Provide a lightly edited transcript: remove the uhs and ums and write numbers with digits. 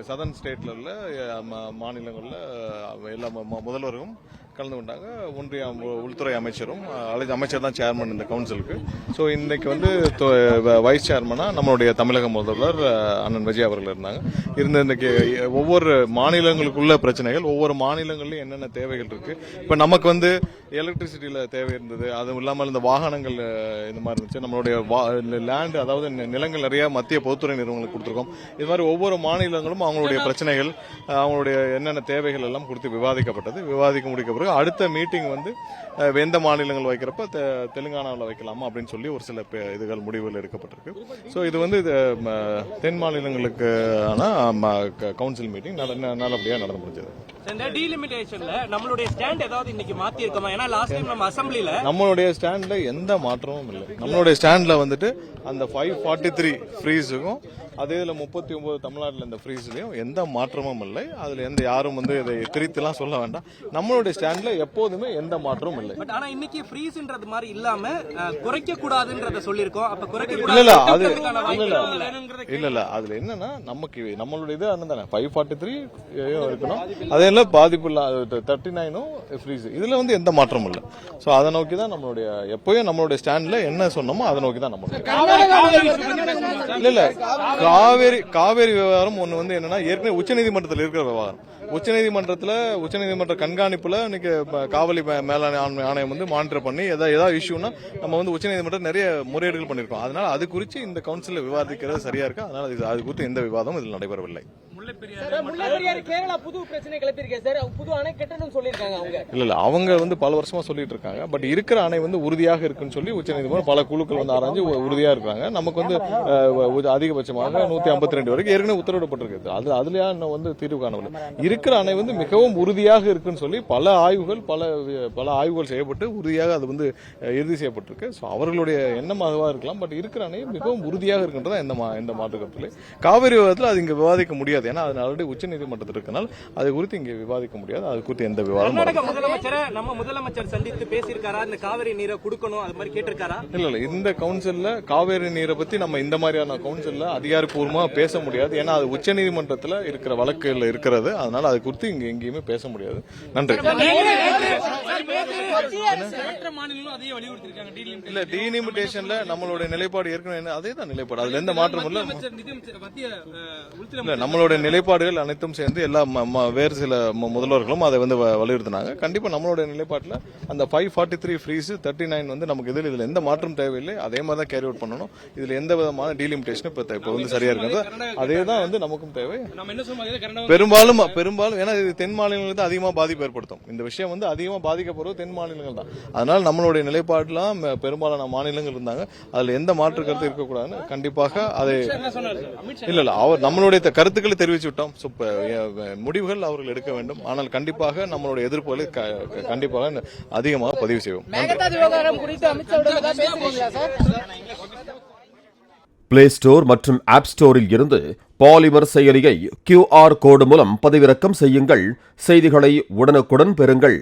Southern ஸ்டேட்ல உள்ள மாநிலங்களில் எல்லா முதல்வரும் கலந்து கொண்டாங்க. ஒன்றிய உள்துறை அமைச்சரும் அமைச்சர் தான் சேர்மன் இந்த கவுன்சிலுக்கு. ஸோ இன்னைக்கு வந்து வைஸ் சேர்மனா நம்மளுடைய தமிழக முதல்வர் அண்ணன் விஜய் அவர்கள் இருந்தாங்க. இன்னைக்கு ஒவ்வொரு மாநிலங்களுக்குள்ள பிரச்சனைகள், ஒவ்வொரு மாநிலங்கள்லயும் என்னென்ன தேவைகள் இருக்கு. இப்போ நமக்கு வந்து எலக்ட்ரிசிட்டியில தேவை இருந்தது, அதுவும் இல்லாமல் இந்த வாகனங்கள் இந்த மாதிரி இருந்துச்சு. நம்மளுடைய லேண்ட், அதாவது நிலங்கள் நிறைய மத்திய பொதுத்துறை நிறுவனங்களுக்கு கொடுத்துருக்கோம். இது மாதிரி ஒவ்வொரு மாநிலங்களும் அவங்களுடைய பிரச்சனைகள், அவங்களுடைய என்னென்ன தேவைகள் எல்லாம் கொடுத்து விவாதிக்கப்பட்டது. விவாதிக்க முடிக்க பிறகு அடுத்த மீட்டிங் வந்து எந்த மாநிலங்கள் வைக்கிறப்ப தெலுங்கானாவில் வைக்கலாமா அப்படின்னு சொல்லி ஒரு சில இதுகள் முடிவுகள் எடுக்கப்பட்டிருக்கு. ஸோ இது வந்து தென் மாநிலங்களுக்கான கவுன்சில் மீட்டிங் நல்லபடியாக நடந்து முடிஞ்சது. நம்மளுடைய ஸ்டாண்ட்ல எந்த மாற்றமும் இல்லை. நம்மளுடைய ஸ்டாண்ட்ல வந்துட்டு அந்த 543 ஃப்ரீஸுக்கும் அதே இதுல 39 தமிழ்நாட்டில் இந்த ஃப்ரீஸ்லயும் எந்த மாற்றமும் இல்லை. அதுல யாரும் வந்து இதை திரித்துலாம் சொல்ல வேண்டாம். நம்மளுடைய ஸ்டாண்ட்ல எப்போதுமே எந்த மாற்றமும் இல்லை. பட் ஆனா இன்னைக்கு ஃப்ரீஸ்ன்றது மாதிரி இல்லாம குறைக்க கூடாதுன்றத சொல்லிருக்கோம். அப்ப குறைக்க இல்ல அதுல என்னன்னா நமக்கு நம்மளுடைய இது தானே 543 இருக்கணும். அதே பாதிப்பு இல்ல 39 ஃப்ரீஸ். இதுல வந்து எந்த மாற்றமும் இல்லை. சோ அதை நோக்கி தான் நம்மளுடைய எப்பயும் நம்மளுடைய ஸ்டாண்ட்ல என்ன சொன்னோமோ அதை நோக்கி தான் நம்மளுடைய இல்ல காவேரி விவகாரம் ஒண்ணு வந்து என்னன்னா ஏற்கனவே உச்சநீதிமன்றத்தில் இருக்கிற விவகாரம். உச்சநீதிமன்ற கண்காணிப்புல இன்னைக்கு காவலி மேலாண் ஆணையம் வந்து மானிட்டர் பண்ணி ஏதாவது இஷ்யூனா நம்ம வந்து உச்சநீதிமன்றம் நிறைய முறையீடுகள் பண்ணிருக்கோம். அதனால அது குறித்து இந்த கவுன்சில விவாதிக்கிறது சரியா இருக்கு. அதனால அது குறித்து எந்த விவாதமும் இதில் நடைபெறவில்லை. இல்ல அவங்க வந்து பல வருஷமா சொல்லிட்டு இருக்காங்க. பட் இருக்கிற அணை வந்து உறுதியாக இருக்குன்னு சொல்லி உச்சநீதிமன்றம் பல குழுக்கள் வந்து ஆராய்ஞ்சு உறுதியா இருக்காங்க. நமக்கு வந்து அதிகபட்சமாக 152 வரைக்கும் ஏற்கனவே உத்தரவிடப்பட்டிருக்கு. அதுலயா வந்து தீர்வு காணவில்லை. இருக்கிற அணை வந்து மிகவும் உறுதியாக இருக்குன்னு சொல்லி பல ஆய்வுகள் செய்யப்பட்டு உறுதியாக அது வந்து இறுதி செய்யப்பட்டிருக்கு. அவர்களுடைய எண்ணமாக இருக்கலாம். பட் இருக்கிற அணை மிகவும் உறுதியாக இருக்கின்றதா எந்த மாற்று கருத்துல. காவிரி விவாதத்தில் அது இங்க விவாதிக்க முடியாது. ஏன்னா அது ஆல்ரெடி உச்சநீதிமன்றத்தில் இருக்கனால அது குறித்து இங்க விவாதிக்க முடியாது. அது குறித்து எந்த விவாதம் முதலமைச்சர் சந்தித்து பேசியிருக்காரா? இந்த காவிரி நீரை கொடுக்கணும் அது மாதிரி கேட்டிருக்காரா? இல்ல இந்த கவுன்சில்ல காவிரி நீரை பத்தி நம்ம இந்த மாதிரியான கவுன்சில்ல அதிகாரப்பூர்வமா பேச முடியாது. ஏன்னா அது உச்சநீதிமன்றத்தில் இருக்கிற வழக்குல இருக்கிறது. அதனால அது குறித்து இங்க எங்கேயுமே பேச முடியாது. நன்றி. இல்ல டீலிமிட்டேஷன்ல நம்மளுடைய நிலைப்பாடு ஏற்கனவே அதே தான் நிலைப்பாடு. அதுல எந்த மாற்றமும் இல்ல. நம்மளுடைய நிலைப்பாடுகள் அனைத்தும் சேர்ந்து எல்லா வேறு சில முதல்வர்களும் அதை வந்து வலியுறுத்தினாங்க. கண்டிப்பா நம்மளுடைய நிலைப்பாட்டில் அந்த 543 ஃப்ரீஸ் 39 வந்து நமக்கு இதுல எந்த மாற்றம் தேவையில்லை. அதே மாதிரி தான் கேரி அவுட் பண்ணணும். இதுல எந்த விதமான டீலிமிட்டேஷன் இப்ப வந்து சரியா இருக்கிறது. அதே தான் வந்து நமக்கும் தேவை. பெரும்பாலும் ஏன்னா இது தென் மாநிலங்களுக்கு அதிகமா பாதிப்பு ஏற்படுத்தும். இந்த விஷயம் வந்து அதிகமா பாதிக்கப்படுவது தென் மாநிலங்கள் தான். அதனால நம்மளுடைய நிலைப்பாடுலாம் பெரும்பாலான மாநிலங்கள் இருந்தாங்க. அதுல எந்த மாற்று கருத்து இருக்கக்கூடாதுன்னு கண்டிப்பாக அதை இல்ல அவர் நம்மளுடைய கருத்துக்களை தெரிவிச்சு விட்டோம். முடிவுகள் அவர்கள் எடுக்க வேண்டும். ஆனால் கண்டிப்பாக நம்மளுடைய எதிர்ப்புகளை கண்டிப்பாக அதிகமாக பதிவு செய்வோம். பிளே ஸ்டோர் மற்றும் ஆப் ஸ்டோரில் இருந்து பாலிமர் செயலியை QR கோடு மூலம் பதிவிறக்கம் செய்யுங்கள். செய்திகளை உடனுக்குடன் பெறுங்கள்.